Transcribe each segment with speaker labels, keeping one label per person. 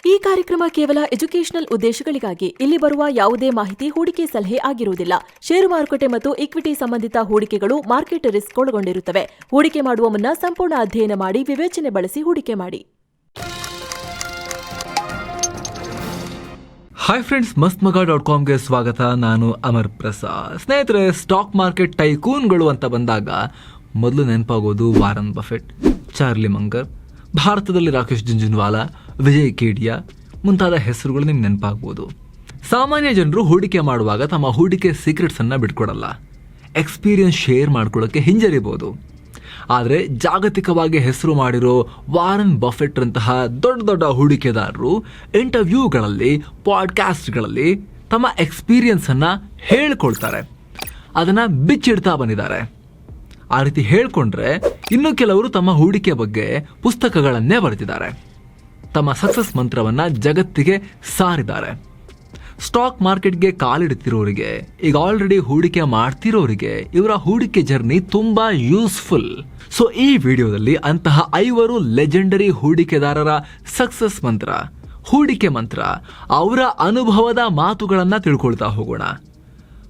Speaker 1: ಈ ಕಾರ್ಯಕ್ರಮ ಕೇವಲ ಎಜುಕೇಷನಲ್ ಉದ್ದೇಶಗಳಿಗಾಗಿ. ಇಲ್ಲಿ ಬರುವ ಯಾವುದೇ ಮಾಹಿತಿ ಹೂಡಿಕೆ ಸಲಹೆ ಆಗಿರುವುದಿಲ್ಲ. ಷೇರು ಮಾರುಕಟ್ಟೆ ಮತ್ತು ಇಕ್ವಿಟಿ ಸಂಬಂಧಿತ ಹೂಡಿಕೆಗಳು ಮಾರ್ಕೆಟ್ ರಿಸ್ಕ್ ಒಳಗೊಂಡಿರುತ್ತವೆ. ಹೂಡಿಕೆ ಮಾಡುವ ಮುನ್ನ ಸಂಪೂರ್ಣ ಅಧ್ಯಯನ ಮಾಡಿ ವಿವೇಚನೆ ಬಳಸಿ ಹೂಡಿಕೆ ಮಾಡಿ.
Speaker 2: ಹಾಯ್ ಫ್ರೆಂಡ್ಸ್, mastmaga.comಗೆ ಸ್ವಾಗತ. ನಾನು ಅಮರ್ ಪ್ರಸಾದ್. ಸ್ನೇಹಿತರೆ, ಸ್ಟಾಕ್ ಮಾರ್ಕೆಟ್ ಟೈಕೂನ್ಗಳು ಅಂತ ಬಂದಾಗ ಮೊದಲು ನೆನಪಾಗೋದು ವಾರನ್ ಬಫೆಟ್, ಚಾರ್ಲಿ ಮಂಗರ್, ಭಾರತದಲ್ಲಿ ರಾಕೇಶ್ ಜುಂಜುನ್ವಾಲಾ, ವಿಜಯ್ ಕೇಡಿಯಾ ಮುಂತಾದ ಹೆಸರುಗಳು ನಿಮ್ಗೆ ನೆನಪಾಗ್ಬೋದು. ಸಾಮಾನ್ಯ ಜನರು ಹೂಡಿಕೆ ಮಾಡುವಾಗ ತಮ್ಮ ಹೂಡಿಕೆ ಸೀಕ್ರೆಟ್ಸ್ ಅನ್ನ ಬಿಟ್ಕೊಡಲ್ಲ, ಎಕ್ಸ್ಪೀರಿಯನ್ಸ್ ಶೇರ್ ಮಾಡ್ಕೊಳ್ಳೋಕೆ ಹಿಂಜರಿಬಹುದು. ಆದರೆ ಜಾಗತಿಕವಾಗಿ ಹೆಸರು ಮಾಡಿರೋ ವಾರನ್ ಬಫೆಟ್ ಅಂತಹ ದೊಡ್ಡ ದೊಡ್ಡ ಹೂಡಿಕೆದಾರರು ಇಂಟರ್ವ್ಯೂಗಳಲ್ಲಿ, ಪಾಡ್ಕಾಸ್ಟ್ಗಳಲ್ಲಿ ತಮ್ಮ ಎಕ್ಸ್ಪೀರಿಯನ್ಸ್ ಅನ್ನ ಹೇಳ್ಕೊಳ್ತಾರೆ, ಅದನ್ನ ಬಿಚ್ಚಿಡ್ತಾ ಬಂದಿದ್ದಾರೆ. ಆ ರೀತಿ ಹೇಳ್ಕೊಂಡ್ರೆ ಇನ್ನು ಕೆಲವರು ತಮ್ಮ ಹೂಡಿಕೆ ಬಗ್ಗೆ ಪುಸ್ತಕಗಳನ್ನೇ ಬರೆದಿದ್ದಾರೆ, ತಮ್ಮ ಸಕ್ಸಸ್ ಮಂತ್ರವನ್ನ ಜಗತ್ತಿಗೆ ಸಾರಿದ್ದಾರೆ. ಸ್ಟಾಕ್ ಮಾರ್ಕೆಟ್ಗೆ ಕಾಲಿಡುತ್ತಿರೋರಿಗೆ, ಈಗ ಆಲ್ರೆಡಿ ಹೂಡಿಕೆ ಮಾಡ್ತಿರೋರಿಗೆ ಇವರ ಹೂಡಿಕೆ ಜರ್ನಿ ತುಂಬಾ ಯೂಸ್ಫುಲ್. ಸೊ ಈ ವಿಡಿಯೋದಲ್ಲಿ ಅಂತಹ 5 ಲೆಜೆಂಡರಿ ಹೂಡಿಕೆದಾರರ ಸಕ್ಸಸ್ ಮಂತ್ರ, ಹೂಡಿಕೆ ಮಂತ್ರ, ಅವರ ಅನುಭವದ ಮಾತುಗಳನ್ನ ತಿಳ್ಕೊಳ್ತಾ ಹೋಗೋಣ.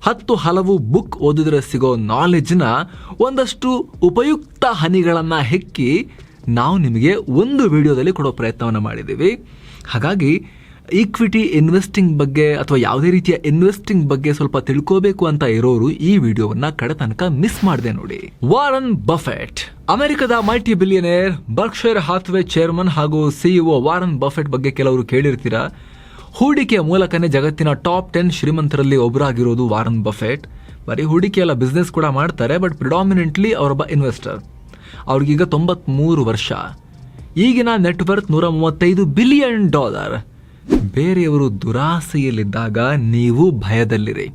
Speaker 2: 10 ಹಲವು ಬುಕ್ ಓದಿದ್ರೆ ಸಿಗೋ ನಾಲೆಡ್ಜ್ನ ಒಂದಷ್ಟು ಉಪಯುಕ್ತ ಹನಿಗಳನ್ನ ಹೆಕ್ಕಿ ನಾವು ನಿಮಗೆ ಒಂದು ವಿಡಿಯೋದಲ್ಲಿ ಕೊಡೋ ಪ್ರಯತ್ನವನ್ನು ಮಾಡಿದ್ದೀವಿ. ಹಾಗಾಗಿ ಈಕ್ವಿಟಿ ಇನ್ವೆಸ್ಟಿಂಗ್ ಬಗ್ಗೆ ಅಥವಾ ಯಾವುದೇ ರೀತಿಯ ಇನ್ವೆಸ್ಟಿಂಗ್ ಬಗ್ಗೆ ಸ್ವಲ್ಪ ತಿಳ್ಕೋಬೇಕು ಅಂತ ಇರೋರು ಈ ವಿಡಿಯೋವನ್ನ ಕಡೆ ತನಕ ಮಿಸ್ ಮಾಡದೆ ನೋಡಿ. ವಾರನ್ ಬಫೆಟ್, ಅಮೆರಿಕದ multi billionaire, Berkshire Hathway chairman ಹಾಗೂ ಸಿಇಒ ವಾರನ್ ಬಫೆಟ್ ಬಗ್ಗೆ ಕೆಲವರು ಕೇಳಿರ್ತೀರಾ. ಹೂಡಿಕೆಯ ಮೂಲಕನೇ ಜಗತ್ತಿನ ಟಾಪ್ 10 ಶ್ರೀಮಂತರಲ್ಲಿ ಒಬ್ಬರಾಗಿರೋದು ವಾರನ್ ಬಫೆಟ್. ಬರೀ ಹೂಡಿಕೆ ಎಲ್ಲ ಬಿಸ್ನೆಸ್ ಕೂಡ ಮಾಡ್ತಾರೆ, ಬಟ್ ಪ್ರಿಡಾಮಿನೆಂಟ್ಲಿ ಅವರೊಬ್ಬ ಇನ್ವೆಸ್ಟರ್. ಅವ್ರಿಗೀಗ 93 ವರ್ಷ. ಈಗಿನ ನೆಟ್ವರ್ತ್ $135 ಬಿಲಿಯನ್. ಬೇರೆಯವರು ದುರಾಸೆಯಲ್ಲಿದ್ದಾಗ ನೀವು ಭಯದಲ್ಲಿರಿ,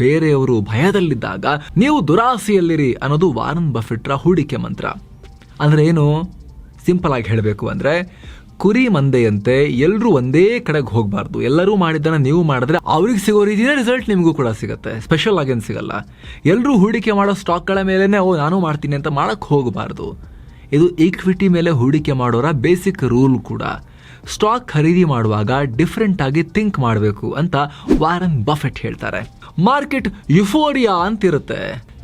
Speaker 2: ಬೇರೆಯವರು ಭಯದಲ್ಲಿದ್ದಾಗ ನೀವು ದುರಾಸೆಯಲ್ಲಿರಿ ಅನ್ನೋದು ವಾರನ್ ಬಫೆಟ್ರ ಹೂಡಿಕೆ ಮಂತ್ರ. ಅಂದ್ರೆ ಏನು? ಸಿಂಪಲ್ ಆಗಿ ಹೇಳಬೇಕು ಅಂದ್ರೆ, ಕುರಿ ಮಂದೆಯಂತೆ ಎಲ್ಲರೂ ಒಂದೇ ಕಡೆಗೆ ಹೋಗಬಾರ್ದು. ಎಲ್ಲರೂ ಮಾಡಿದ್ದನ್ನ ನೀವು ಮಾಡಿದ್ರೆ ಅವ್ರಿಗೆ ಸಿಗೋ ರೀತಿಯ ರಿಸಲ್ಟ್ ನಿಮಗೂ ಕೂಡ ಸಿಗುತ್ತೆ. ಸ್ಪೆಷಲ್ ಆಗೇನು ಸಿಗಲ್ಲ. ಎಲ್ಲರೂ ಹೂಡಿಕೆ ಮಾಡೋ ಸ್ಟಾಕ್ಗಳ ಮೇಲೆನೆ ನಾನು ಮಾಡ್ತೀನಿ ಅಂತ ಮಾಡಕ್ ಹೋಗಬಾರ್ದು. ಇದು ಈಕ್ವಿಟಿ ಮೇಲೆ ಹೂಡಿಕೆ ಮಾಡೋರ ಬೇಸಿಕ್ ರೂಲ್ ಕೂಡ. ಸ್ಟಾಕ್ ಖರೀದಿ ಮಾಡುವಾಗ ಡಿಫ್ರೆಂಟ್ ಆಗಿ ಥಿಂಕ್ ಮಾಡಬೇಕು ಅಂತ ವಾರನ್ ಬಫೆಟ್ ಹೇಳ್ತಾರೆ. ಮಾರ್ಕೆಟ್ ಯುಫೋರಿಯಾ ಅಂತಿರುತ್ತೆ.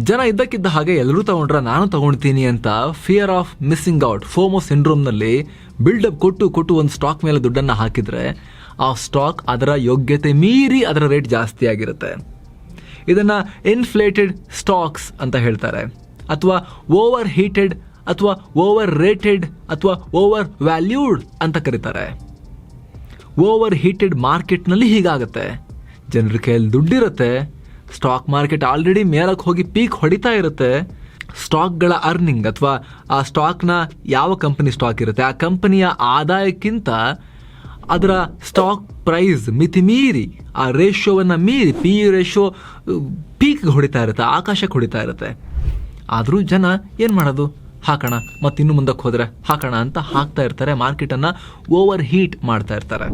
Speaker 2: ಜನ ಇದ್ದಕ್ಕಿದ್ದ ಹಾಗೆ ಎಲ್ಲರೂ ತಗೊಂಡ್ರೆ ನಾನು ತಗೊಳ್ತೀನಿ ಅಂತ fear of missing out, FOMO syndrome ನಲ್ಲಿ ಬಿಲ್ಡಪ್ ಕೊಟ್ಟು ಒಂದು ಸ್ಟಾಕ್ ಮೇಲೆ ದುಡ್ಡನ್ನು ಹಾಕಿದ್ರೆ ಆ ಸ್ಟಾಕ್ ಅದರ ಯೋಗ್ಯತೆ ಮೀರಿ ಅದರ ರೇಟ್ ಜಾಸ್ತಿ ಆಗಿರುತ್ತೆ. ಇದನ್ನ ಇನ್ಫ್ಲೇಟೆಡ್ ಸ್ಟಾಕ್ಸ್ ಅಂತ ಹೇಳ್ತಾರೆ, ಅಥವಾ ಓವರ್ ಹೀಟೆಡ್ ಅಥವಾ ಓವರ್ ರೇಟೆಡ್ ಅಥವಾ ಓವರ್ ವ್ಯಾಲ್ಯೂಡ್ ಅಂತ ಕರೀತಾರೆ. ಓವರ್ ಹೀಟೆಡ್ ಮಾರ್ಕೆಟ್ನಲ್ಲಿ ಹೀಗಾಗುತ್ತೆ. ಜನರ ಕೈಯಲ್ಲಿ ದುಡ್ಡಿರುತ್ತೆ, ಸ್ಟಾಕ್ ಮಾರ್ಕೆಟ್ ಆಲ್ರೆಡಿ ಮೇಲಕ್ಕೆ ಹೋಗಿ ಪೀಕ್ ಹೊಡಿತಾ ಇರುತ್ತೆ. ಸ್ಟಾಕ್ಗಳ ಅರ್ನಿಂಗ್ ಅಥವಾ ಆ ಸ್ಟಾಕ್ನ ಯಾವ ಕಂಪನಿ ಸ್ಟಾಕ್ ಇರುತ್ತೆ ಆ ಕಂಪನಿಯ ಆದಾಯಕ್ಕಿಂತ ಅದರ ಸ್ಟಾಕ್ ಪ್ರೈಸ್ ಮಿತಿ ಮೀರಿ, ಆ ರೇಷಿಯೋವನ್ನು ಮೀರಿ, ಪಿ ರೇಷಿಯೋ ಪೀಕ್ ಹೊಡಿತಾ ಇರುತ್ತೆ, ಆಕಾಶಕ್ಕೆ ಹೊಡಿತಾ ಇರುತ್ತೆ. ಆದರೂ ಜನ ಏನು ಮಾಡೋದು? ಹಾಕೋಣ, ಮತ್ತಿನ್ನು ಮುಂದಕ್ಕೆ ಹೋದರೆ ಹಾಕೋಣ ಅಂತ ಹಾಕ್ತಾ ಇರ್ತಾರೆ. ಮಾರ್ಕೆಟನ್ನು ಓವರ್ ಹೀಟ್ ಮಾಡ್ತಾ ಇರ್ತಾರೆ.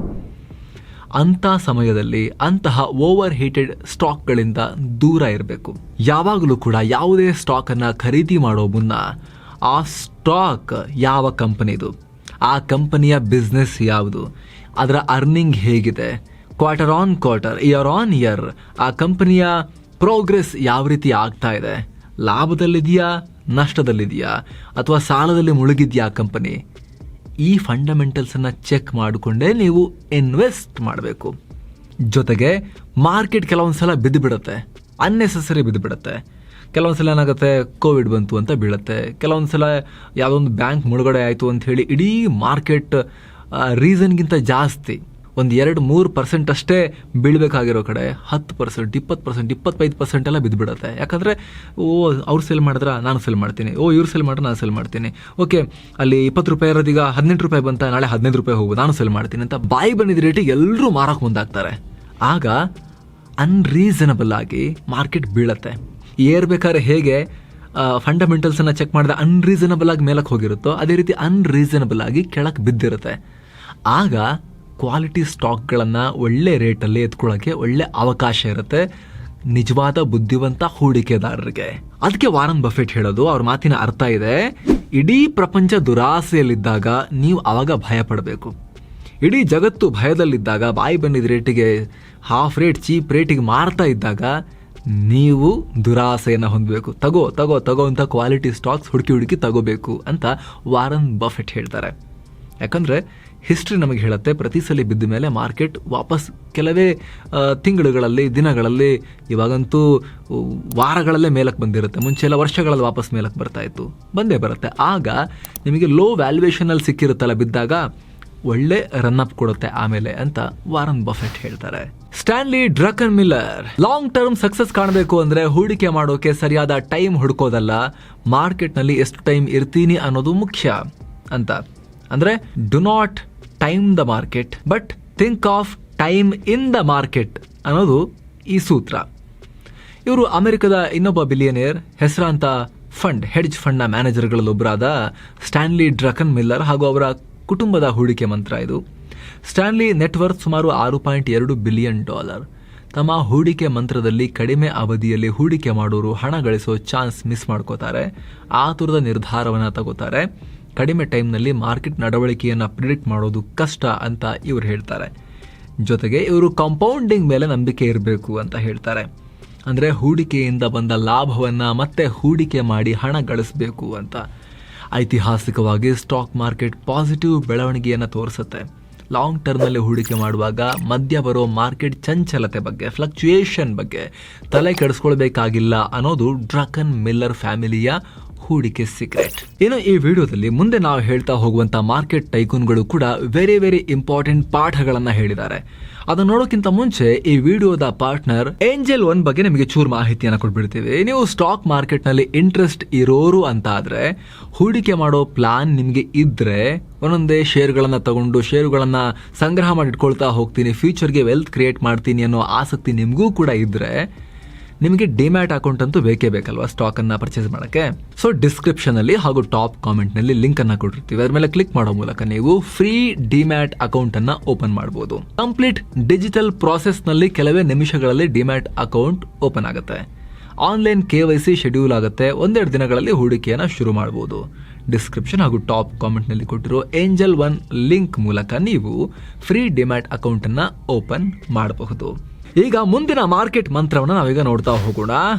Speaker 2: ಅಂಥ ಸಮಯದಲ್ಲಿ ಅಂತಹ ಓವರ್ ಹೀಟೆಡ್ ಸ್ಟಾಕ್ಗಳಿಂದ ದೂರ ಇರಬೇಕು. ಯಾವಾಗಲೂ ಕೂಡ ಯಾವುದೇ ಸ್ಟಾಕನ್ನು ಖರೀದಿ ಮಾಡೋ ಮುನ್ನ ಆ ಸ್ಟಾಕ್ ಯಾವ ಕಂಪನಿದು, ಆ ಕಂಪನಿಯ ಬಿಸ್ನೆಸ್ ಯಾವುದು, ಅದರ ಅರ್ನಿಂಗ್ ಹೇಗಿದೆ, quarter on quarter, year on year ಆ ಕಂಪನಿಯ ಪ್ರೋಗ್ರೆಸ್ ಯಾವ ರೀತಿ ಆಗ್ತಾ ಇದೆ, ಲಾಭದಲ್ಲಿದೆಯಾ, ನಷ್ಟದಲ್ಲಿದೆಯಾ, ಅಥವಾ ಸಾಲದಲ್ಲಿ ಮುಳುಗಿದೆಯಾ ಕಂಪನಿ, ಈ ಫಂಡಮೆಂಟಲ್ಸನ್ನು ಚೆಕ್ ಮಾಡಿಕೊಂಡೇ ನೀವು ಇನ್ವೆಸ್ಟ್ ಮಾಡಬೇಕು. ಜೊತೆಗೆ ಮಾರ್ಕೆಟ್ ಕೆಲವೊಂದು ಸಲ ಬಿದ್ದು ಬಿಡುತ್ತೆ, ಅನ್ನೆಸೆಸರಿ ಬಿದ್ದು ಬಿಡುತ್ತೆ. ಕೆಲವೊಂದು ಸಲ ಏನಾಗುತ್ತೆ, ಕೋವಿಡ್ ಬಂತು ಅಂತ ಬೀಳುತ್ತೆ. ಕೆಲವೊಂದು ಸಲ ಯಾವುದೊಂದು ಬ್ಯಾಂಕ್ ಮುಳುಗಡೆ ಆಯಿತು ಅಂತ ಹೇಳಿ ಇಡೀ ಮಾರ್ಕೆಟ್ ರೀಸನ್ಗಿಂತ ಜಾಸ್ತಿ ಒಂದು 2-3% ಅಷ್ಟೇ ಬೀಳಬೇಕಾಗಿರೋ ಕಡೆ 10%, 20%, 25% ಎಲ್ಲ ಬಿದ್ದುಬಿಡುತ್ತೆ. ಯಾಕಂದರೆ ಅವ್ರು ಸೇಲ್ ಮಾಡಿದ್ರೆ ನಾನು ಸೇಲ್ ಮಾಡ್ತೀನಿ, ಇವ್ರು ಸೇಲ್ ಮಾಡಿದ್ರೆ ನಾನು ಸೇಲ್ ಮಾಡ್ತೀನಿ, ಓಕೆ ಅಲ್ಲಿ ₹20 ಇರೋದೀಗ ₹18 ಬಂತ, ನಾಳೆ ₹15 ಹೋಗು, ನಾನು ಸೇಲ್ ಮಾಡ್ತೀನಿ ಅಂತ ಬಾಯಿ ಬಂದಿದ್ದ ರೇಟಿಗೆ ಎಲ್ಲರೂ ಮಾರಕ್ಕೆ ಮುಂದಾಗ್ತಾರೆ. ಆಗ ಅನ್ರೀಸನಬಲ್ ಆಗಿ ಮಾರ್ಕೆಟ್ ಬೀಳತ್ತೆ. ಏರ್ಬೇಕಾದ್ರೆ ಹೇಗೆ ಫಂಡಮೆಂಟಲ್ಸನ್ನು ಚೆಕ್ ಮಾಡಿದ್ರೆ ಅನ್ರೀಸನಬಲ್ ಆಗಿ ಮೇಲಕ್ಕೆ ಹೋಗಿರುತ್ತೋ, ಅದೇ ರೀತಿ ಅನ್ರೀಸನಬಲ್ ಆಗಿ ಕೆಳಕ್ಕೆ ಬಿದ್ದಿರುತ್ತೆ. ಆಗ ಕ್ವಾಲಿಟಿ ಸ್ಟಾಕ್ಗಳನ್ನು ಒಳ್ಳೆ ರೇಟಲ್ಲಿ ಎತ್ಕೊಳ್ಳೋಕ್ಕೆ ಒಳ್ಳೆ ಅವಕಾಶ ಇರುತ್ತೆ ನಿಜವಾದ ಬುದ್ಧಿವಂತ ಹೂಡಿಕೆದಾರರಿಗೆ. ಅದಕ್ಕೆ ವಾರನ್ ಬಫೆಟ್ ಹೇಳೋದು, ಅವ್ರ ಮಾತಿನ ಅರ್ಥ ಇದೆ, ಇಡೀ ಪ್ರಪಂಚ ದುರಾಸೆಯಲ್ಲಿದ್ದಾಗ ನೀವು ಅವಾಗ ಭಯ ಪಡಬೇಕು. ಇಡೀ ಜಗತ್ತು ಭಯದಲ್ಲಿದ್ದಾಗ, ಬಾಯಿ ಬಂದಿದ್ದ ರೇಟಿಗೆ ಹಾಫ್ ರೇಟ್ ಚೀಪ್ ರೇಟಿಗೆ ಮಾರ್ತಾ ಇದ್ದಾಗ ನೀವು ದುರಾಸೆಯನ್ನು ಹೊಂದಬೇಕು. ತಗೋ ಅಂತ ಕ್ವಾಲಿಟಿ ಸ್ಟಾಕ್ಸ್ ಹುಡುಕಿ ತಗೋಬೇಕು ಅಂತ ವಾರನ್ ಬಫೆಟ್ ಹೇಳ್ತಾರೆ. ಯಾಕಂದರೆ ಹಿಸ್ಟ್ರಿ ನಮಗೆ ಹೇಳುತ್ತೆ, ಪ್ರತಿ ಸಲ ಬಿದ್ದ ಮೇಲೆ ಮಾರ್ಕೆಟ್ ವಾಪಸ್ ಕೆಲವೇ ತಿಂಗಳುಗಳಲ್ಲಿ, ದಿನಗಳಲ್ಲಿ, ಇವಾಗಂತೂ ವಾರಗಳಲ್ಲೇ ಮೇಲಕ್ಕೆ ಬಂದಿರುತ್ತೆ. ಮುಂಚೆ ಎಲ್ಲ ವರ್ಷಗಳಲ್ಲಿ ವಾಪಸ್ ಮೇಲಕ್ಕೆ ಬರ್ತಾ ಇತ್ತು, ಬಂದೇ ಬರುತ್ತೆ. ಆಗ ನಿಮಗೆ ಲೋ ವ್ಯಾಲ್ಯೂಯೇಷನಲ್ಲಿ ಸಿಕ್ಕಿರುತ್ತಲ್ಲ ಬಿದ್ದಾಗ ಒಳ್ಳೆ ರನ್ಅಪ್ ಕೊಡುತ್ತೆ ಆಮೇಲೆ ಅಂತ ವಾರನ್ ಬಫೆಟ್ ಹೇಳ್ತಾರೆ. Stanley Druckenmiller, long term success ಕಾಣಬೇಕು ಅಂದ್ರೆ ಹೂಡಿಕೆ ಮಾಡೋಕೆ ಸರಿಯಾದ ಟೈಮ್ ಹುಡುಕೋದಲ್ಲ, ಮಾರ್ಕೆಟ್ನಲ್ಲಿ ಎಷ್ಟು ಟೈಮ್ ಇರ್ತೀನಿ ಅನ್ನೋದು ಮುಖ್ಯ ಅಂತ. ಅಂದ್ರೆ do not time the market but think of time in the market ಅನ್ನೋದು ಈ ಸೂತ್ರ. ಇವರು ಅಮೆರಿಕದ ಇನ್ನೊಬ್ಬ ಬಿಲಿಯನಿಯರ್, ಹೆಸರಾಂತ ಹೆಡ್ಜ್ ಫಂಡ್ನ ಮ್ಯಾನೇಜರ್ಗಳಲ್ಲೊಬ್ಬರಾದ ಸ್ಟ್ಯಾನ್ಲಿ ಡ್ರಕನ್ ಮಿಲ್ಲರ್ ಹಾಗೂ ಅವರ ಕುಟುಂಬದ ಹೂಡಿಕೆ ಮಂತ್ರ ಇದು. ಸ್ಟ್ಯಾನ್ಲಿ ನೆಟ್ವರ್ತ್ ಸುಮಾರು $6.2 ಬಿಲಿಯನ್. ತಮ್ಮ ಹೂಡಿಕೆ ಮಂತ್ರದಲ್ಲಿ ಕಡಿಮೆ ಅವಧಿಯಲ್ಲಿ ಹೂಡಿಕೆ ಮಾಡೋರು ಹಣ ಗಳಿಸೋ ಚಾನ್ಸ್ ಮಿಸ್ ಮಾಡ್ಕೋತಾರೆ, ಆತುರದ ನಿರ್ಧಾರವನ್ನು ತಗೋತಾರೆ, ಕಡಿಮೆ ಟೈಮ್ನಲ್ಲಿ ಮಾರ್ಕೆಟ್ ನಡವಳಿಕೆಯನ್ನು ಪ್ರಿಡಿಕ್ಟ್ ಮಾಡೋದು ಕಷ್ಟ ಅಂತ ಇವರು ಹೇಳ್ತಾರೆ. ಜೊತೆಗೆ ಇವರು ಕಾಂಪೌಂಡಿಂಗ್ ಮೇಲೆ ನಂಬಿಕೆ ಇರಬೇಕು ಅಂತ ಹೇಳ್ತಾರೆ. ಅಂದರೆ ಹೂಡಿಕೆಯಿಂದ ಬಂದ ಲಾಭವನ್ನು ಮತ್ತೆ ಹೂಡಿಕೆ ಮಾಡಿ ಹಣ ಗಳಿಸಬೇಕು ಅಂತ. ಐತಿಹಾಸಿಕವಾಗಿ ಸ್ಟಾಕ್ ಮಾರ್ಕೆಟ್ ಪಾಸಿಟಿವ್ ಬೆಳವಣಿಗೆಯನ್ನು ತೋರಿಸುತ್ತೆ. ಲಾಂಗ್ ಟರ್ಮ್ನಲ್ಲಿ ಹೂಡಿಕೆ ಮಾಡುವಾಗ ಮಧ್ಯ ಬರೋ ಮಾರ್ಕೆಟ್ ಚಂಚಲತೆ ಬಗ್ಗೆ, ಫ್ಲಕ್ಚುಯೇಷನ್ ಬಗ್ಗೆ ತಲೆ ಕೆಡಿಸ್ಕೊಳ್ಬೇಕಾಗಿಲ್ಲ ಅನ್ನೋದು ಡ್ರಕನ್ ಮಿಲ್ಲರ್ ಫ್ಯಾಮಿಲಿಯ ಹೂಡಿಕೆ ಸೀಕ್ರೆಟ್. ಇನ್ನು ಈ ವಿಡಿಯೋದಲ್ಲಿ ಮುಂದೆ ನಾವು ಹೇಳ್ತಾ ಹೋಗುವಂತ ಮಾರ್ಕೆಟ್ ಟೈಕೂನ್ಗಳು ಕೂಡ ವೆರಿ ವೆರಿ ಇಂಪಾರ್ಟೆಂಟ್ ಪಾಠಗಳನ್ನ ಹೇಳಿದ್ದಾರೆ. ಅದನ್ನ ನೋಡೋಕ್ಕಿಂತ ಮುಂಚೆ ಈ ವಿಡಿಯೋದ ಪಾರ್ಟ್ನರ್ ಏಂಜಲ್ ಒನ್ ಬಗ್ಗೆ ನಿಮಗೆ ಚೂರು ಮಾಹಿತಿಯನ್ನು ಕೊಟ್ಬಿಡ್ತೀವಿ. ನೀವು ಸ್ಟಾಕ್ ಮಾರ್ಕೆಟ್ ನಲ್ಲಿ ಇಂಟ್ರೆಸ್ಟ್ ಇರೋರು ಅಂತ ಆದ್ರೆ, ಹೂಡಿಕೆ ಮಾಡೋ ಪ್ಲಾನ್ ನಿಮಗೆ ಇದ್ರೆ, ಒಂದೊಂದೇ ಶೇರ್ಗಳನ್ನ ತಗೊಂಡು ಷೇರುಗಳನ್ನ ಸಂಗ್ರಹ ಮಾಡಿ ಇಟ್ಕೊಳ್ತಾ ಹೋಗ್ತೀನಿ, ಫ್ಯೂಚರ್ಗೆ ವೆಲ್ತ್ ಕ್ರಿಯೇಟ್ ಮಾಡ್ತೀನಿ ಅನ್ನೋ ಆಸಕ್ತಿ ನಿಮಗೂ ಕೂಡ ಇದ್ರೆ, ನಿಮಗೆ ಡಿಮ್ಯಾಟ್ ಅಕೌಂಟ್ ಅಂತೂ ಬೇಕೇ ಬೇಕಲ್ವಾ ಸ್ಟಾಕ್ ಅನ್ನ ಪರ್ಚೇಸ್ ಮಾಡಕ್ಕೆ. ಸೊ ಡಿಸ್ಕ್ರಿಪ್ಷನ್ ಅಲ್ಲಿ ಹಾಗೂ ಟಾಪ್ ಕಾಮೆಂಟ್ ನಲ್ಲಿ ಲಿಂಕ್ ಅನ್ನ ಕೊಟ್ಟಿರ್ತೀವಿ. ಅದ್ರ ಮೇಲೆ ಕ್ಲಿಕ್ ಮಾಡೋ ಮೂಲಕ ನೀವು ಫ್ರೀ ಡಿಮ್ಯಾಟ್ ಅಕೌಂಟ್ ಅನ್ನ ಓಪನ್ ಮಾಡಬಹುದು. ಕಂಪ್ಲೀಟ್ ಡಿಜಿಟಲ್ ಪ್ರಾಸೆಸ್ ನಲ್ಲಿ ಕೆಲವೇ ನಿಮಿಷಗಳಲ್ಲಿ ಡಿಮ್ಯಾಟ್ ಅಕೌಂಟ್ ಓಪನ್ ಆಗುತ್ತೆ. ಆನ್ಲೈನ್ KYC ಶೆಡ್ಯೂಲ್ ಆಗುತ್ತೆ. ಒಂದೆರಡು ದಿನಗಳಲ್ಲಿ ಹೂಡಿಕೆಯನ್ನ ಶುರು ಮಾಡಬಹುದು. ಡಿಸ್ಕ್ರಿಪ್ಷನ್ ಹಾಗೂ ಟಾಪ್ ಕಾಮೆಂಟ್ ನಲ್ಲಿ ಕೊಟ್ಟಿರೋ ಏಂಜಲ್ ಒನ್ ಲಿಂಕ್ ಮೂಲಕ ನೀವು ಫ್ರೀ ಡಿಮ್ಯಾಟ್ ಅಕೌಂಟ್ ಅನ್ನ ಓಪನ್ ಮಾಡಬಹುದು. ಈಗ ಮುಂದಿನ ಮಾರ್ಕೆಟ್ ಮಂತ್ರವನ್ನು ನಾವೀಗ ನೋಡ್ತಾ ಹೋಗೋಣ.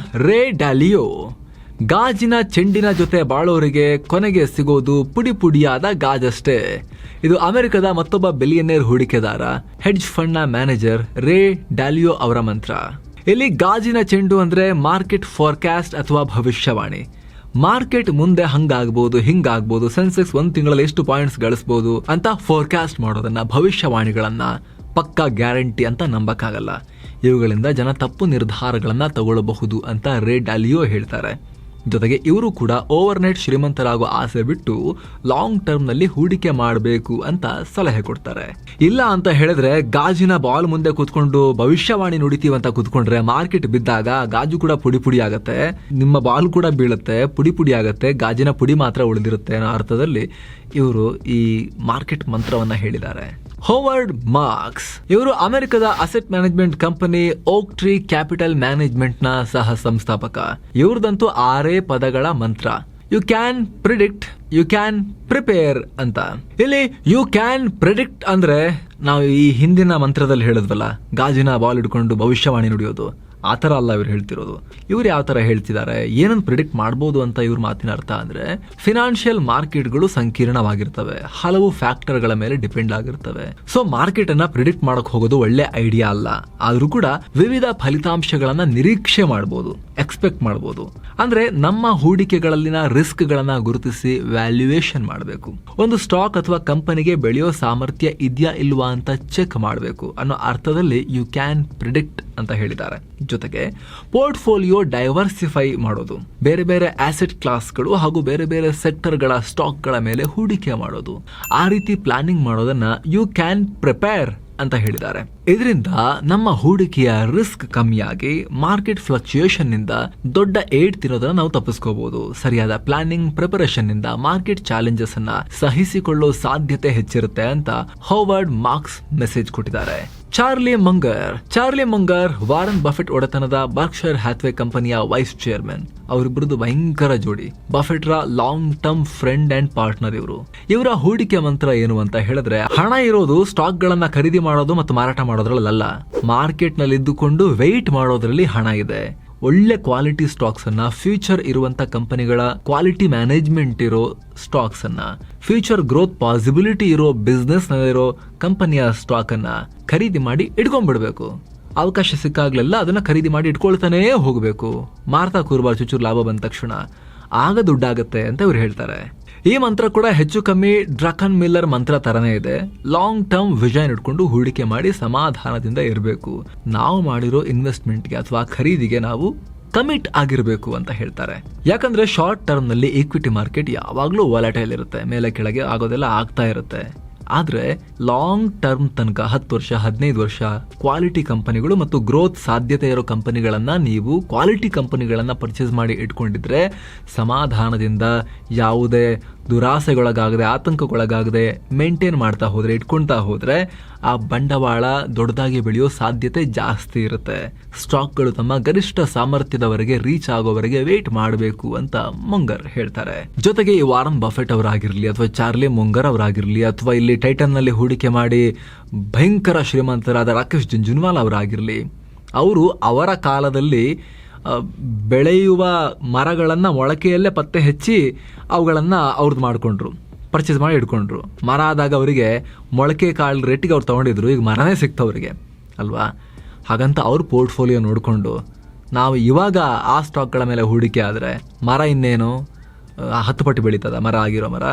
Speaker 2: ರೇ ಡ್ಯಾಲಿಯೋ, ಗಾಜಿನ ಚೆಂಡಿನ ಜೊತೆ ಬಾಳೋರಿಗೆ ಕೊನೆಗೆ ಸಿಗೋದು ಪುಡಿ ಪುಡಿಯಾದ ಗಾಜಷ್ಟೇ. ಇದು ಅಮೆರಿಕದ ಮತ್ತೊಬ್ಬ ಬಿಲಿಯನೇರ್ ಹೂಡಿಕೆದಾರ, ಹೆಡ್ಜ್ ಫಂಡ್ನ ಮ್ಯಾನೇಜರ್ ರೇ ಡ್ಯಾಲಿಯೋ ಅವರ ಮಂತ್ರ. ಇಲ್ಲಿ ಗಾಜಿನ ಚೆಂಡು ಅಂದ್ರೆ ಮಾರ್ಕೆಟ್ ಫಾರ್ಕಾಸ್ಟ್ ಅಥವಾ ಭವಿಷ್ಯವಾಣಿ. ಮಾರ್ಕೆಟ್ ಮುಂದೆ ಹಂಗಾಗ್ಬೋದು, ಹಿಂಗಾಗ್ಬೋದು, ಸೆನ್ಸೆಕ್ಸ್ ಒಂದು ತಿಂಗಳಲ್ಲಿ ಎಷ್ಟು ಪಾಯಿಂಟ್ಸ್ ಗಳಿಸಬಹುದು ಅಂತ ಫೋರ್ಕಾಸ್ಟ್ ಮಾಡೋದನ್ನ, ಭವಿಷ್ಯವಾಣಿಗಳನ್ನ ಪಕ್ಕಾ ಗ್ಯಾರಂಟಿ ಅಂತ ನಂಬಕ್ಕಾಗಲ್ಲ. ಇವುಗಳಿಂದ ಜನ ತಪ್ಪು ನಿರ್ಧಾರಗಳನ್ನ ತಗೊಳ್ಳಬಹುದು ಅಂತ ರೇ ಡ್ಯಾಲಿಯೋ ಹೇಳ್ತಾರೆ. ಜೊತೆಗೆ ಇವರು ಕೂಡ ಓವರ್ನೈಟ್ ಶ್ರೀಮಂತರಾಗೋ ಆಸೆ ಬಿಟ್ಟು ಲಾಂಗ್ ಟರ್ಮ್ ನಲ್ಲಿ ಹೂಡಿಕೆ ಮಾಡಬೇಕು ಅಂತ ಸಲಹೆ ಕೊಡ್ತಾರೆ. ಇಲ್ಲ ಅಂತ ಹೇಳಿದ್ರೆ, ಗಾಜಿನ ಬಾಲ್ ಮುಂದೆ ಕೂತ್ಕೊಂಡು ಭವಿಷ್ಯವಾಣಿ ನುಡಿತೀವಿ ಅಂತ ಕೂತ್ಕೊಂಡ್ರೆ ಮಾರ್ಕೆಟ್ ಬಿದ್ದಾಗ ಗಾಜು ಕೂಡ ಪುಡಿ ಪುಡಿ ಆಗತ್ತೆ, ನಿಮ್ಮ ಬಾಲ್ ಕೂಡ ಬೀಳುತ್ತೆ, ಪುಡಿ ಪುಡಿ ಆಗತ್ತೆ, ಗಾಜಿನ ಪುಡಿ ಮಾತ್ರ ಉಳಿದಿರುತ್ತೆ ಅನ್ನೋ ಅರ್ಥದಲ್ಲಿ ಇವರು ಈ ಮಾರ್ಕೆಟ್ ಮಂತ್ರವನ್ನ ಹೇಳಿದ್ದಾರೆ. ಹೋವರ್ಡ್ ಮಾರ್ಕ್ಸ್, ಇವರು ಅಮೆರಿಕದ asset management company oak tree capital management ನ ಸಹ ಸಂಸ್ಥಾಪಕ. ಇವ್ರದಂತೂ 6 ಪದಗಳ ಮಂತ್ರ. You can predict, you can prepare ಅಂತ. ಇಲ್ಲಿ ಯು ಕ್ಯಾನ್ ಪ್ರಿಡಿಕ್ಟ್ ಅಂದ್ರೆ ನಾವು ಈ ಹಿಂದಿನ ಮಂತ್ರದಲ್ಲಿ ಹೇಳಿದ್ವಲ್ಲ, ಗಾಜಿನ ಬಾಲ್ ಹಿಡ್ಕೊಂಡು ಭವಿಷ್ಯವಾಣಿ ನುಡಿಯೋದು, ಆ ಥರ ಅಲ್ಲ ಇವ್ರು ಹೇಳ್ತಿರೋದು. ಇವ್ರು ಯಾವ ಥರ ಹೇಳ್ತಿದ್ದಾರೆ, ಏನನ್ನು ಪ್ರಿಡಿಕ್ಟ್ ಮಾಡ್ಬೋದು ಅಂತ ಇವ್ರ ಮಾತಿನ ಅರ್ಥ ಅಂದ್ರೆ, ಫಿನಾನ್ಷಿಯಲ್ ಮಾರ್ಕೆಟ್ಗಳು ಸಂಕೀರ್ಣವಾಗಿರ್ತವೆ, ಹಲವು ಫ್ಯಾಕ್ಟರ್ಗಳ ಮೇಲೆ ಡಿಪೆಂಡ್ ಆಗಿರ್ತವೆ. ಸೊ ಮಾರ್ಕೆಟ್ ಅನ್ನ ಪ್ರಿಡಿಕ್ಟ್ ಮಾಡಕ್ ಹೋಗೋದು ಒಳ್ಳೆ ಐಡಿಯಾ ಅಲ್ಲ. ಆದ್ರೂ ಕೂಡ ವಿವಿಧ ಫಲಿತಾಂಶಗಳನ್ನ ನಿರೀಕ್ಷೆ ಮಾಡಬಹುದು, ಎಕ್ಸ್ಪೆಕ್ಟ್ ಮಾಡಬಹುದು. ಅಂದ್ರೆ ನಮ್ಮ ಹೂಡಿಕೆಗಳಲ್ಲಿನ ರಿಸ್ಕ್ ಗಳನ್ನ ಗುರುತಿಸಿ ವ್ಯಾಲ್ಯೂಯೇಷನ್ ಮಾಡಬೇಕು. ಒಂದು ಸ್ಟಾಕ್ ಅಥವಾ ಕಂಪನಿಗೆ ಬೆಳೆಯೋ ಸಾಮರ್ಥ್ಯ ಇದೆಯಾ ಇಲ್ವಾ ಅಂತ ಚೆಕ್ ಮಾಡಬೇಕು ಅನ್ನೋ ಅರ್ಥದಲ್ಲಿ ಯು ಕ್ಯಾನ್ ಪ್ರಿಡಿಕ್ಟ್ ಅಂತ ಹೇಳಿದ್ದಾರೆ. ಜೊತೆಗೆ ಪೋರ್ಟ್ಫೋಲಿಯೋ ಡೈವರ್ಸಿಫೈ ಮಾಡೋದು, ಬೇರೆ ಬೇರೆ ಆಸೆಟ್ ಕ್ಲಾಸ್ಗಳು ಹಾಗೂ ಬೇರೆ ಬೇರೆ ಸೆಕ್ಟರ್ಗಳ ಸ್ಟಾಕ್ಗಳ ಮೇಲೆ ಹೂಡಿಕೆ ಮಾಡೋದು, ಆ ರೀತಿ ಪ್ಲಾನಿಂಗ್ ಮಾಡೋದನ್ನ ಯು ಕ್ಯಾನ್ ಪ್ರಿಪೇರ್ ಅಂತ ಹೇಳಿದ್ದಾರೆ. ಇದರಿಂದ ನಮ್ಮ ಹೂಡಿಕೆಯ ರಿಸ್ಕ್ ಕಮ್ಮಿಯಾಗಿ ಮಾರ್ಕೆಟ್ ಫ್ಲಕ್ಚುಯೇಷನ್ ನಿಂದ ದೊಡ್ಡ ಏಡ್ ತಿನ್ನೋದನ್ನ ನಾವು ತಪ್ಪಿಸ್ಕೋಬಹುದು. ಸರಿಯಾದ ಪ್ಲಾನಿಂಗ್, ಪ್ರಿಪರೇಷನ್ ನಿಂದ ಮಾರ್ಕೆಟ್ ಚಾಲೆಂಜಸ್ ಅನ್ನ ಸಹಿಸಿಕೊಳ್ಳೋ ಸಾಧ್ಯತೆ ಹೆಚ್ಚಿರುತ್ತೆ ಅಂತ ಹೋವರ್ಡ್ ಮಾರ್ಕ್ಸ್ ಮೆಸೇಜ್ ಕೊಟ್ಟಿದ್ದಾರೆ. ಚಾರ್ಲಿ ಮಂಗರ್ ವಾರನ್ ಬಫೆಟ್ ಒಡೆತನದ ಬರ್ಕ್ಷೈರ್ ಹ್ಯಾಥ್ವೆ ಕಂಪನಿಯ ವೈಸ್ ಚೇರ್ಮನ್. ಅವರಿಬ್ಬರದು ಭಯಂಕರ ಜೋಡಿ. ಬಫೆಟ್ ರ long term friend and partner ಇವರು. ಇವರ ಹೂಡಿಕೆ ಮಂತ್ರ ಏನು ಅಂತ ಹೇಳಿದ್ರೆ, ಹಣ ಇರೋದು ಸ್ಟಾಕ್ ಗಳನ್ನ ಖರೀದಿ ಮಾಡೋದು ಮತ್ತು ಮಾರಾಟ ಮಾಡೋದ್ರಲ್ಲ, ಮಾರ್ಕೆಟ್ ನಲ್ಲಿ ಇದ್ದುಕೊಂಡು ವೆಯ್ಟ್ ಮಾಡೋದ್ರಲ್ಲಿ ಹಣ ಇದೆ. ಒಳ್ಳೆ ಕ್ವಾಲಿಟಿ ಸ್ಟಾಕ್ಸ್ ಅನ್ನ, ಫ್ಯೂಚರ್ ಇರುವಂತ ಕಂಪನಿಗಳ ಕ್ವಾಲಿಟಿ ಮ್ಯಾನೇಜ್ಮೆಂಟ್ ಇರೋ ಸ್ಟಾಕ್ಸ್ ಅನ್ನ, ಫ್ಯೂಚರ್ ಗ್ರೋತ್ ಪಾಸಿಬಿಲಿಟಿ ಇರೋ ಬಿಸ್ನೆಸ್ ನಲ್ಲಿರೋ ಕಂಪನಿಯ ಸ್ಟಾಕ್ ಅನ್ನ ಖರೀದಿ ಮಾಡಿ ಇಟ್ಕೊಂಡ್ಬಿಡ್ಬೇಕು. ಅವಕಾಶ ಸಿಕ್ಕಾಗ್ಲೆಲ್ಲ ಅದನ್ನ ಖರೀದಿ ಮಾಡಿ ಇಟ್ಕೊಳ್ತಾನೇ ಹೋಗಬೇಕು. ಮಾರ್ತಾ ಕೂರ್ಬಾರ್ ಚುಚ್ಚೂರು ಲಾಭ ಬಂದ ತಕ್ಷಣ, ಆಗ ದುಡ್ಡಾಗತ್ತೆ ಅಂತ ಇವ್ರು ಹೇಳ್ತಾರೆ. ಈ ಮಂತ್ರ ಕೂಡ ಹೆಚ್ಚು ಕಮ್ಮಿ ಡ್ರಕನ್ ಮಿಲ್ಲರ್ ಮಂತ್ರ ತರನೇ ಇದೆ. ಲಾಂಗ್ ಟರ್ಮ್ ವಿಷನ್ ಇಟ್ಕೊಂಡು ಹೂಡಿಕೆ ಮಾಡಿ ಸಮಾಧಾನದಿಂದ ಇರಬೇಕು. ನಾವು ಮಾಡಿರೋ ಇನ್ವೆಸ್ಟ್ಮೆಂಟ್ಗೆ ಅಥವಾ ಖರೀದಿಗೆ ನಾವು ಕಮಿಟ್ ಆಗಿರಬೇಕು ಅಂತ ಹೇಳ್ತಾರೆ. ಯಾಕಂದ್ರೆ ಶಾರ್ಟ್ ಟರ್ಮ್ ನಲ್ಲಿ ಈಕ್ವಿಟಿ ಮಾರ್ಕೆಟ್ ಯಾವಾಗ್ಲೂ ವಾಲಟೈಲ್ ಇರುತ್ತೆ, ಮೇಲೆ ಕೆಳಗೆ ಆಗೋದೆಲ್ಲ ಆಗ್ತಾ ಇರುತ್ತೆ. ಆದ್ರೆ ಲಾಂಗ್ ಟರ್ಮ್ ತನಕ 10 ವರ್ಷ 15 ವರ್ಷ ಕ್ವಾಲಿಟಿ ಕಂಪನಿಗಳು ಮತ್ತು ಗ್ರೋತ್ ಸಾಧ್ಯತೆ ಇರೋ ಕಂಪನಿಗಳನ್ನ ನೀವು ಕ್ವಾಲಿಟಿ ಕಂಪನಿಗಳನ್ನ ಪರ್ಚೇಸ್ ಮಾಡಿ ಇಟ್ಕೊಂಡಿದ್ರೆ ಸಮಾಧಾನದಿಂದ, ಯಾವುದೇ ದುರಾಸೆಗೊಳಗಾಗದೆ, ಆತಂಕಗೊಳಗಾಗದೆ ಮೇಂಟೈನ್ ಮಾಡ್ತಾ ಹೋದ್ರೆ, ಇಟ್ಕೊಳ್ತಾ ಹೋದ್ರೆ ಆ ಬಂಡವಾಳ ದೊಡ್ಡದಾಗಿ ಬೆಳೆಯೋ ಸಾಧ್ಯತೆ ಜಾಸ್ತಿ ಇರುತ್ತೆ. ಸ್ಟಾಕ್ಗಳು ತಮ್ಮ ಗರಿಷ್ಠ ಸಾಮರ್ಥ್ಯದವರೆಗೆ ರೀಚ್ ಆಗೋವರೆಗೆ ವೇಟ್ ಮಾಡಬೇಕು ಅಂತ ಮುಂಗರ್ ಹೇಳ್ತಾರೆ. ಜೊತೆಗೆ ಈ ವಾರನ್ ಬಫೆಟ್ ಅವರಾಗಿರ್ಲಿ ಅಥವಾ ಚಾರ್ಲಿ ಮುಂಗರ್ ಅವರಾಗಿರ್ಲಿ ಅಥವಾ ಇಲ್ಲಿ ಟೈಟನ್ ನಲ್ಲಿ ಹೂಡಿಕೆ ಮಾಡಿ ಭಯಂಕರ ಶ್ರೀಮಂತರಾದ ರಾಕೇಶ್ ಜುಂಜುನ್ವಾಲಾ ಅವರಾಗಿರ್ಲಿ, ಅವರು ಅವರ ಕಾಲದಲ್ಲಿ ಬೆಳೆಯುವ ಮರಗಳನ್ನ ಮೊಳಕೆಯಲ್ಲೇ ಪತ್ತೆ ಹಚ್ಚಿ ಅವುಗಳನ್ನ ಅವ್ರದ್ದು ಮಾಡ್ಕೊಂಡ್ರು, ಪರ್ಚೇಸ್ ಮಾಡಿ ಇಟ್ಕೊಂಡ್ರು. ಮರ ಆದಾಗ ಅವರಿಗೆ ಮೊಳಕೆ ಕಾಳು ರೇಟಿಗೆ ಅವ್ರು ತಗೊಂಡಿದ್ರು, ಈಗ ಮರನೇ ಸಿಕ್ತವ್ರಿಗೆ ಅಲ್ವಾ. ಹಾಗಂತ ಅವ್ರ ಪೋರ್ಟ್ಫೋಲಿಯೋ ನೋಡಿಕೊಂಡು ನಾವು ಇವಾಗ ಆ ಸ್ಟಾಕ್ಗಳ ಮೇಲೆ ಹೂಡಿಕೆ ಆದರೆ ಮರ ಇನ್ನೇನು 10 ಪಟ್ಟು ಬೆಳೀತದ? ಮರ ಆಗಿರೋ ಮರ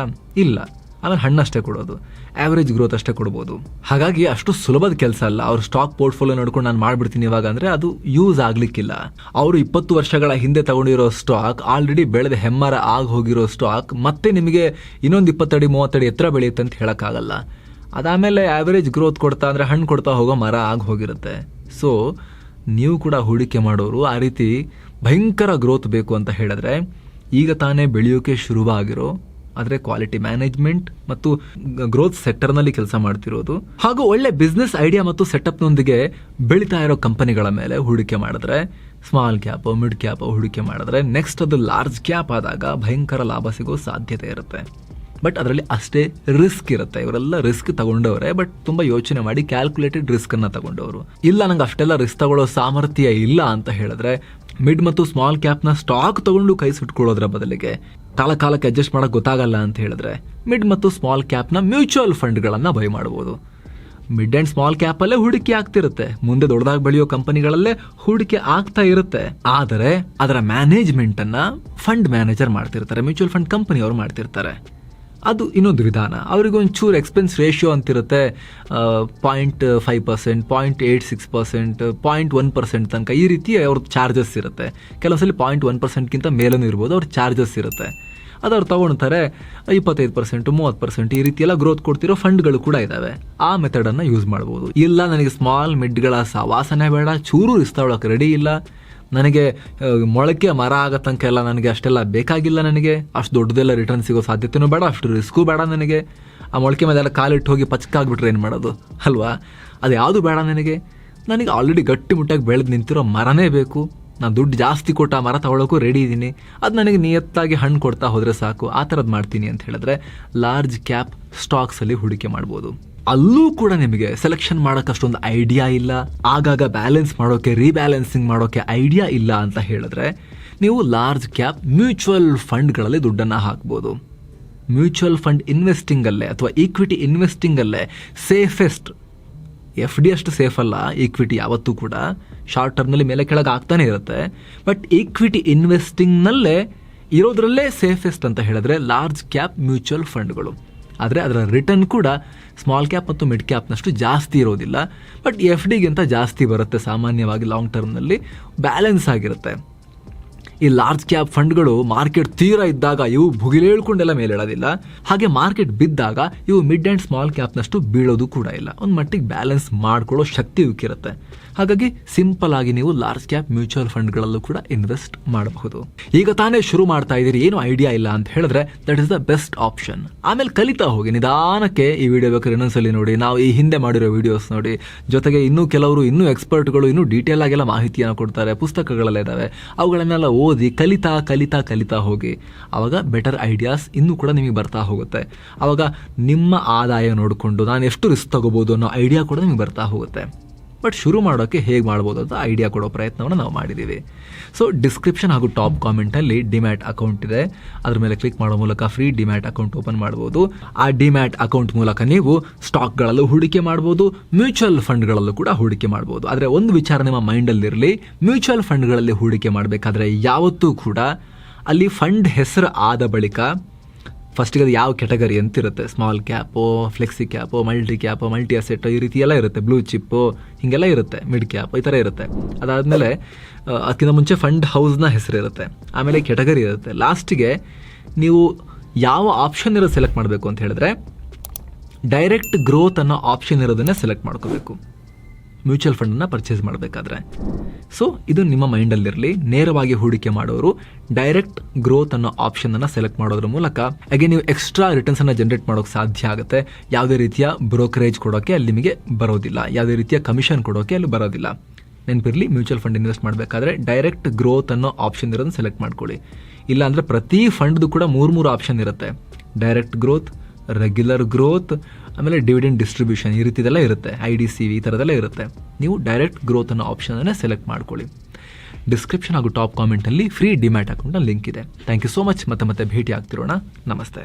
Speaker 2: ಇಲ್ಲ. ಆಮೇಲೆ ಹಣ್ಣಷ್ಟೇ ಕೊಡೋದು, ಆವ್ರೇಜ್ ಗ್ರೋತ್ ಅಷ್ಟೇ ಕೊಡ್ಬೋದು. ಹಾಗಾಗಿ ಅಷ್ಟು ಸುಲಭದ ಕೆಲಸ ಅಲ್ಲ. ಅವ್ರ ಸ್ಟಾಕ್ ಪೋರ್ಟ್ಫೋಲಿಯೋ ನೋಡ್ಕೊಂಡು ನಾನು ಮಾಡ್ಬಿಡ್ತೀನಿ ಇವಾಗ ಅಂದರೆ ಅದು ಯೂಸ್ ಆಗ್ಲಿಕ್ಕಿಲ್ಲ. ಅವರು 20 ವರ್ಷಗಳ ಹಿಂದೆ ತಗೊಂಡಿರೋ ಸ್ಟಾಕ್, ಆಲ್ರೆಡಿ ಬೆಳೆದ ಹೆಮ್ಮರ ಆಗಿ ಹೋಗಿರೋ ಸ್ಟಾಕ್ ಮತ್ತೆ ನಿಮಗೆ ಇನ್ನೊಂದು 20 ಅಡಿ 30 ಅಡಿ ಎತ್ತರ ಬೆಳೆಯುತ್ತೆ ಅಂತ ಹೇಳೋಕ್ಕಾಗಲ್ಲ. ಅದಾದಮೇಲೆ ಆವ್ರೇಜ್ ಗ್ರೋತ್ ಕೊಡ್ತಾ ಅಂದರೆ ಹಣ್ಣು ಕೊಡ್ತಾ ಹೋಗೋ ಮರ ಆಗಿ ಹೋಗಿರುತ್ತೆ. ಸೊ ನೀವು ಕೂಡ ಹೂಡಿಕೆ ಮಾಡೋರು ಆ ರೀತಿ ಭಯಂಕರ ಗ್ರೋತ್ ಬೇಕು ಅಂತ ಹೇಳಿದ್ರೆ ಈಗ ತಾನೇ ಬೆಳೆಯೋಕೆ ಶುರುವಾಗಿರೋ, ಆದರೆ ಕ್ವಾಲಿಟಿ ಮ್ಯಾನೇಜ್ಮೆಂಟ್ ಮತ್ತು ಗ್ರೋತ್ ಸೆಕ್ಟರ್ನಲ್ಲಿ ಕೆಲಸ ಮಾಡ್ತಿರೋದು ಹಾಗೂ ಒಳ್ಳೆ ಬಿಸ್ನೆಸ್ ಐಡಿಯಾ ಮತ್ತು ಸೆಟಪ್ನೊಂದಿಗೆ ಬೆಳೀತಾ ಇರೋ ಕಂಪನಿಗಳ ಮೇಲೆ ಹೂಡಿಕೆ ಮಾಡಿದ್ರೆ, ಸ್ಮಾಲ್ ಕ್ಯಾಪ್ ಮಿಡ್ ಕ್ಯಾಪ್ ಹೂಡಿಕೆ ಮಾಡಿದ್ರೆ ನೆಕ್ಸ್ಟ್ ಅದು ಲಾರ್ಜ್ ಕ್ಯಾಪ್ ಆದಾಗ ಭಯಂಕರ ಲಾಭ ಸಿಗೋ ಸಾಧ್ಯತೆ ಇರುತ್ತೆ. ಬಟ್ ಅದರಲ್ಲಿ ಅಷ್ಟೇ ರಿಸ್ಕ್ ಇರುತ್ತೆ. ಇವರೆಲ್ಲ ರಿಸ್ಕ್ ತಗೊಂಡವ್ರೆ, ಬಟ್ ತುಂಬ ಯೋಚನೆ ಮಾಡಿ ಕ್ಯಾಲ್ಕುಲೇಟೆಡ್ ರಿಸ್ಕ್ ಅನ್ನ ತಗೊಂಡವರು. ಇಲ್ಲ ನಂಗೆ ಅಷ್ಟೆಲ್ಲ ರಿಸ್ಕ್ ತಗೊಳ್ಳೋ ಸಾಮರ್ಥ್ಯ ಇಲ್ಲ ಅಂತ ಹೇಳಿದ್ರೆ ಮಿಡ್ ಮತ್ತು ಸ್ಮಾಲ್ ಕ್ಯಾಪ್ನ ಸ್ಟಾಕ್ ತಗೊಂಡು ಕೈ ಸುಟ್ಕೊಳ್ಳೋದ್ರ ಬದಲಿಗೆ ಕಾಲಕ್ಕೆ ಅಡ್ಜಸ್ಟ್ ಮಾಡೋಕೆ ಗೊತ್ತಾಗಲ್ಲ ಅಂತ ಹೇಳಿದ್ರೆ ಮಿಡ್ ಮತ್ತು ಸ್ಮಾಲ್ ಕ್ಯಾಪ್ನ ಮ್ಯೂಚುವಲ್ ಫಂಡ್ಗಳನ್ನು ಬೈ ಮಾಡ್ಬೋದು. ಮಿಡ್ ಆ್ಯಂಡ್ ಸ್ಮಾಲ್ ಕ್ಯಾಪಲ್ಲೇ ಹೂಡಿಕೆ ಆಗ್ತಿರುತ್ತೆ, ಮುಂದೆ ದೊಡ್ಡದಾಗಿ ಬೆಳೆಯೋ ಕಂಪನಿಗಳಲ್ಲೇ ಹೂಡಿಕೆ ಆಗ್ತಾ ಇರುತ್ತೆ. ಆದರೆ ಅದರ ಮ್ಯಾನೇಜ್ಮೆಂಟನ್ನು ಫಂಡ್ ಮ್ಯಾನೇಜರ್ ಮಾಡ್ತಿರ್ತಾರೆ, ಮ್ಯೂಚುವಲ್ ಫಂಡ್ ಕಂಪನಿಯವರು ಮಾಡ್ತಿರ್ತಾರೆ. ಅದು ಇನ್ನೊಂದು ವಿಧಾನ. ಅವರಿಗೊಂಚೂರು ಎಕ್ಸ್ಪೆನ್ಸ್ ರೇಷಿಯೋ ಅಂತಿರುತ್ತೆ, 0.5%, 0.86%, 0.1% ತನಕ ಈ ರೀತಿ ಅವ್ರದ್ದು ಚಾರ್ಜಸ್ ಇರುತ್ತೆ. ಕೆಲವು ಸಲ 0.1%ಗಿಂತ ಮೇಲೂ ಇರ್ಬೋದು ಅವ್ರ ಚಾರ್ಜಸ್ ಇರುತ್ತೆ. ಅದು ಅವ್ರು ತೊಗೊಳ್ತಾರೆ. 25%, 30% ಈ ರೀತಿ ಎಲ್ಲ ಗ್ರೋತ್ ಕೊಡ್ತಿರೋ ಫಂಡ್ಗಳು ಕೂಡ ಇದ್ದಾವೆ. ಆ ಮೆಥಡನ್ನು ಯೂಸ್ ಮಾಡ್ಬೋದು. ಇಲ್ಲ ನನಗೆ ಸ್ಮಾಲ್ ಮಿಡ್ಗಳ ಸವಾಸನೆ ಬೇಡ, ಚೂರು ಇಸ್ತಾವಳಕ್ಕೆ ರೆಡಿ ಇಲ್ಲ, ನನಗೆ ಮೊಳಕೆ ಮರ ಆಗೋ ತನಕ ಎಲ್ಲ ನನಗೆ ಅಷ್ಟೆಲ್ಲ ಬೇಕಾಗಿಲ್ಲ, ನನಗೆ ಅಷ್ಟು ದೊಡ್ಡದೆಲ್ಲ ರಿಟರ್ನ್ ಸಿಗೋ ಸಾಧ್ಯತೆಯೂ ಬೇಡ, ಅಷ್ಟು ರಿಸ್ಕು ಬೇಡ, ನನಗೆ ಆ ಮೊಳಕೆ ಮೇಲೆಲ್ಲ ಕಾಲಿಟ್ಟು ಹೋಗಿ ಪಚಕಾಗ್ಬಿಟ್ರೆ ಏನು ಮಾಡೋದು ಅಲ್ವಾ. ಅದು ಯಾವುದು ಬೇಡ ನನಗೆ ಆಲ್ರೆಡಿ ಗಟ್ಟಿಮುಟ್ಟಾಗಿ ಬೆಳೆದು ನಿಂತಿರೋ ಮರನೇ ಬೇಕು. ನಾನು ದುಡ್ಡು ಜಾಸ್ತಿ ಕೊಟ್ಟು ಆ ಮರ ತಗೊಳ್ಳೋಕ್ಕೂ ರೆಡಿ ಇದ್ದೀನಿ, ಅದು ನನಗೆ ನಿಯತ್ತಾಗಿ ಹಣ್ಣು ಕೊಡ್ತಾ ಹೋದರೆ ಸಾಕು, ಆ ಥರದ್ದು ಮಾಡ್ತೀನಿ ಅಂತ ಹೇಳಿದ್ರೆ ಲಾರ್ಜ್ ಕ್ಯಾಪ್ ಸ್ಟಾಕ್ಸಲ್ಲಿ ಹೂಡಿಕೆ ಮಾಡ್ಬೋದು. ಅಲ್ಲೂ ಕೂಡ ನಿಮಗೆ ಸೆಲೆಕ್ಷನ್ ಮಾಡೋಕೆ ಅಷ್ಟೊಂದು ಐಡಿಯಾ ಇಲ್ಲ, ಆಗಾಗ ಬ್ಯಾಲೆನ್ಸ್ ಮಾಡೋಕೆ ರೀಬ್ಯಾಲೆನ್ಸಿಂಗ್ ಮಾಡೋಕೆ ಐಡಿಯಾ ಇಲ್ಲ ಅಂತ ಹೇಳಿದ್ರೆ ನೀವು ಲಾರ್ಜ್ ಕ್ಯಾಪ್ ಮ್ಯೂಚುವಲ್ ಫಂಡ್ಗಳಲ್ಲಿ ದುಡ್ಡನ್ನು ಹಾಕ್ಬೋದು. ಮ್ಯೂಚುವಲ್ ಫಂಡ್ ಇನ್ವೆಸ್ಟಿಂಗಲ್ಲೇ ಅಥವಾ ಈಕ್ವಿಟಿ ಇನ್ವೆಸ್ಟಿಂಗಲ್ಲೇ ಸೇಫೆಸ್ಟ್. FD ಅಷ್ಟು ಸೇಫ್ ಅಲ್ಲ, ಈಕ್ವಿಟಿ ಯಾವತ್ತೂ ಕೂಡ ಶಾರ್ಟ್ ಟರ್ಮ್ನಲ್ಲಿ ಮೇಲೆ ಕೆಳಗೆ ಆಗ್ತಾನೆ ಇರುತ್ತೆ. ಬಟ್ ಈಕ್ವಿಟಿ ಇನ್ವೆಸ್ಟಿಂಗ್ನಲ್ಲೇ ಇರೋದ್ರಲ್ಲೇ ಸೇಫೆಸ್ಟ್ ಅಂತ ಹೇಳಿದ್ರೆ ಲಾರ್ಜ್ ಕ್ಯಾಪ್ ಮ್ಯೂಚುವಲ್ ಫಂಡ್ಗಳು. ಆದರೆ ಅದರ ರಿಟರ್ನ್ ಕೂಡ ಸ್ಮಾಲ್ ಕ್ಯಾಪ್ ಮತ್ತು ಮಿಡ್ ಕ್ಯಾಪ್ನಷ್ಟು ಜಾಸ್ತಿ ಇರೋದಿಲ್ಲ, ಬಟ್ FDಗಿಂತ ಜಾಸ್ತಿ ಬರುತ್ತೆ ಸಾಮಾನ್ಯವಾಗಿ. ಲಾಂಗ್ ಟರ್ಮ್ನಲ್ಲಿ ಬ್ಯಾಲೆನ್ಸ್ ಆಗಿರುತ್ತೆ. ಈ ಲಾರ್ಜ್ ಕ್ಯಾಪ್ ಫಂಡ್ಗಳು ಮಾರ್ಕೆಟ್ ತೀರಾ ಇದ್ದಾಗ ಇವು ಭುಗಿಲೇಳ್ಕೊಂಡೆಲ್ಲ ಮೇಲೇಳೋದಿಲ್ಲ, ಹಾಗೆ ಮಾರ್ಕೆಟ್ ಬಿದ್ದಾಗ ಇವು ಮಿಡ್ ಆ್ಯಂಡ್ ಸ್ಮಾಲ್ ಕ್ಯಾಪ್ನಷ್ಟು ಬೀಳೋದು ಕೂಡ ಇಲ್ಲ. ಒಂದು ಮಟ್ಟಿಗೆ ಬ್ಯಾಲೆನ್ಸ್ ಮಾಡ್ಕೊಳ್ಳೋ ಶಕ್ತಿ ಇವಕ್ಕಿರುತ್ತೆ. ಹಾಗಾಗಿ ಸಿಂಪಲ್ ಆಗಿ ನೀವು ಲಾರ್ಜ್ ಕ್ಯಾಪ್ ಮ್ಯೂಚುವಲ್ ಫಂಡ್ಗಳಲ್ಲೂ ಕೂಡ ಇನ್ವೆಸ್ಟ್ ಮಾಡಬಹುದು. ಈಗ ತಾನೇ ಶುರು ಮಾಡ್ತಾ ಇದ್ದೀರಿ, ಏನು ಐಡಿಯಾ ಇಲ್ಲ ಅಂತ ಹೇಳಿದ್ರೆ that is the best option. ಆಮೇಲೆ ಕಲಿತಾ ಹೋಗಿ ನಿಧಾನಕ್ಕೆ. ಈ ವಿಡಿಯೋ ಬೇಕಾದ್ರೆ ಇನ್ನೊಂದ್ಸಲಿ ನೋಡಿ, ನಾವು ಈ ಹಿಂದೆ ಮಾಡಿರೋ ವಿಡಿಯೋಸ್ ನೋಡಿ, ಜೊತೆಗೆ ಇನ್ನೂ ಕೆಲವರು ಇನ್ನೂ ಎಕ್ಸ್ಪರ್ಟ್ಗಳು ಇನ್ನೂ ಡೀಟೇಲ್ ಆಗೆಲ್ಲ ಮಾಹಿತಿಯನ್ನು ಕೊಡ್ತಾರೆ, ಪುಸ್ತಕಗಳೆಲ್ಲ ಇದ್ದಾವೆ, ಅವುಗಳನ್ನೆಲ್ಲ ಓದಿ ಕಲಿತಾ ಕಲಿತಾ ಕಲಿತಾ ಹೋಗಿ. ಆವಾಗ ಬೆಟರ್ ಐಡಿಯಾಸ್ ಇನ್ನೂ ಕೂಡ ನಿಮಗೆ ಬರ್ತಾ ಹೋಗುತ್ತೆ. ಆವಾಗ ನಿಮ್ಮ ಆದಾಯ ನೋಡಿಕೊಂಡು ನಾನು ಎಷ್ಟು ರಿಸ್ಕ್ ತಗೋಬೋದು ಅನ್ನೋ ಐಡಿಯಾ ಕೂಡ ನಿಮಗೆ ಬರ್ತಾ ಹೋಗುತ್ತೆ. ಬಟ್ ಶುರು ಮಾಡೋಕ್ಕೆ ಹೇಗೆ ಮಾಡ್ಬೋದು ಅಂತ ಐಡಿಯಾ ಕೊಡೋ ಪ್ರಯತ್ನವನ್ನು ನಾವು ಮಾಡಿದ್ದೀವಿ. ಸೊ ಡಿಸ್ಕ್ರಿಪ್ಷನ್ ಹಾಗೂ ಟಾಪ್ ಕಾಮೆಂಟಲ್ಲಿ ಡಿಮ್ಯಾಟ್ ಅಕೌಂಟ್ ಇದೆ, ಅದ್ರ ಮೇಲೆ ಕ್ಲಿಕ್ ಮಾಡೋ ಮೂಲಕ ಫ್ರೀ ಡಿಮ್ಯಾಟ್ ಅಕೌಂಟ್ ಓಪನ್ ಮಾಡ್ಬೋದು. ಆ ಡಿಮ್ಯಾಟ್ ಅಕೌಂಟ್ ಮೂಲಕ ನೀವು ಸ್ಟಾಕ್ಗಳಲ್ಲೂ ಹೂಡಿಕೆ ಮಾಡ್ಬೋದು, ಮ್ಯೂಚುವಲ್ ಫಂಡ್ಗಳಲ್ಲೂ ಕೂಡ ಹೂಡಿಕೆ ಮಾಡ್ಬೋದು. ಆದರೆ ಒಂದು ವಿಚಾರ ನಿಮ್ಮ ಮೈಂಡಲ್ಲಿರಲಿ, ಮ್ಯೂಚುವಲ್ ಫಂಡ್ಗಳಲ್ಲಿ ಹೂಡಿಕೆ ಮಾಡಬೇಕಾದ್ರೆ ಯಾವತ್ತೂ ಕೂಡ ಅಲ್ಲಿ ಫಂಡ್ ಹೆಸರು ಆದ ಬಳಿಕ ಫಸ್ಟಿಗೆ ಅದು ಯಾವ ಕೆಟಗರಿ ಅಂತ ಇರುತ್ತೆ, small cap, flexi cap, multi cap, multi asset, ಈ ರೀತಿ ಎಲ್ಲ ಇರುತ್ತೆ, ಬ್ಲೂ ಚಿಪ್ಪು ಹೀಗೆಲ್ಲ ಇರುತ್ತೆ, ಮಿಡ್ ಕ್ಯಾಪ್ ಈ ಥರ ಇರುತ್ತೆ. ಅದಾದಮೇಲೆ ಅದಕ್ಕಿಂತ ಮುಂಚೆ ಫಂಡ್ ಹೌಸ್ನ ಹೆಸರು ಇರುತ್ತೆ, ಆಮೇಲೆ ಕೆಟಗರಿ ಇರುತ್ತೆ. ಲಾಸ್ಟಿಗೆ ನೀವು ಯಾವ ಆಪ್ಷನ್ ಇರೋದು ಸೆಲೆಕ್ಟ್ ಮಾಡಬೇಕು ಅಂತ ಹೇಳಿದ್ರೆ ಡೈರೆಕ್ಟ್ ಗ್ರೋತ್ ಅನ್ನೋ ಆಪ್ಷನ್ ಇರೋದನ್ನೇ ಸೆಲೆಕ್ಟ್ ಮಾಡ್ಕೋಬೇಕು ಮ್ಯೂಚುವಲ್ ಫಂಡನ್ನು ಪರ್ಚೇಸ್ ಮಾಡಬೇಕಾದ್ರೆ. ಸೊ ಇದು ನಿಮ್ಮ ಮೈಂಡಲ್ಲಿರಲಿ. ನೇರವಾಗಿ ಹೂಡಿಕೆ ಮಾಡೋರು ಡೈರೆಕ್ಟ್ ಗ್ರೋತ್ ಅನ್ನೋ ಆಪ್ಷನನ್ನು ಸೆಲೆಕ್ಟ್ ಮಾಡೋದ್ರ ಮೂಲಕ ಹಾಗೆ ನೀವು ಎಕ್ಸ್ಟ್ರಾ ರಿಟರ್ನ್ಸನ್ನು ಜನರೇಟ್ ಮಾಡೋಕ್ಕೆ ಸಾಧ್ಯ ಆಗುತ್ತೆ. ಯಾವುದೇ ರೀತಿಯ ಬ್ರೋಕರೇಜ್ ಕೊಡೋಕ್ಕೆ ಅಲ್ಲಿ ನಿಮಗೆ ಬರೋದಿಲ್ಲ, ಯಾವುದೇ ರೀತಿಯ ಕಮಿಷನ್ ಕೊಡೋಕ್ಕೆ ಅಲ್ಲಿ ಬರೋದಿಲ್ಲ. ನೆನಪಿರಲಿ, ಮ್ಯೂಚುವಲ್ ಫಂಡ್ ಇನ್ವೆಸ್ಟ್ ಮಾಡಬೇಕಾದ್ರೆ ಡೈರೆಕ್ಟ್ ಗ್ರೋತ್ ಅನ್ನೋ ಆಪ್ಷನ್ ಇರೋದನ್ನು ಸೆಲೆಕ್ಟ್ ಮಾಡ್ಕೊಳ್ಳಿ. ಇಲ್ಲಾಂದರೆ ಪ್ರತಿ ಫಂಡ್ದು ಕೂಡ 3 ಆಪ್ಷನ್ ಇರುತ್ತೆ. ಡೈರೆಕ್ಟ್ ಗ್ರೋತ್, ರೆಗ್ಯುಲರ್ ಗ್ರೋತ್, ಆಮೇಲೆ ಡಿವಿಡೆಂಡ್ ಡಿಸ್ಟ್ರಿಬ್ಯೂಷನ್, ಈ ರೀತಿದೆಲ್ಲ ಇರುತ್ತೆ, IDCV ಈ ಥರದೆಲ್ಲ ಇರುತ್ತೆ. ನೀವು ಡೈರೆಕ್ಟ್ ಗ್ರೋತ್ ಅನ್ನೋ ಆಪ್ಷನನ್ನೇ ಸೆಲೆಕ್ಟ್ ಮಾಡ್ಕೊಳ್ಳಿ. ಡಿಸ್ಕ್ರಿಪ್ಷನ್ ಹಾಗೂ ಟಾಪ್ ಕಾಮೆಂಟಲ್ಲಿ ಫ್ರೀ ಡಿಮ್ಯಾಟ್ ಅಕೌಂಟ್ನ ಲಿಂಕ್ ಇದೆ. Thank you so much. ಮತ್ತೆ ಭೇಟಿ ಆಗ್ತಿರೋಣ. ನಮಸ್ತೆ.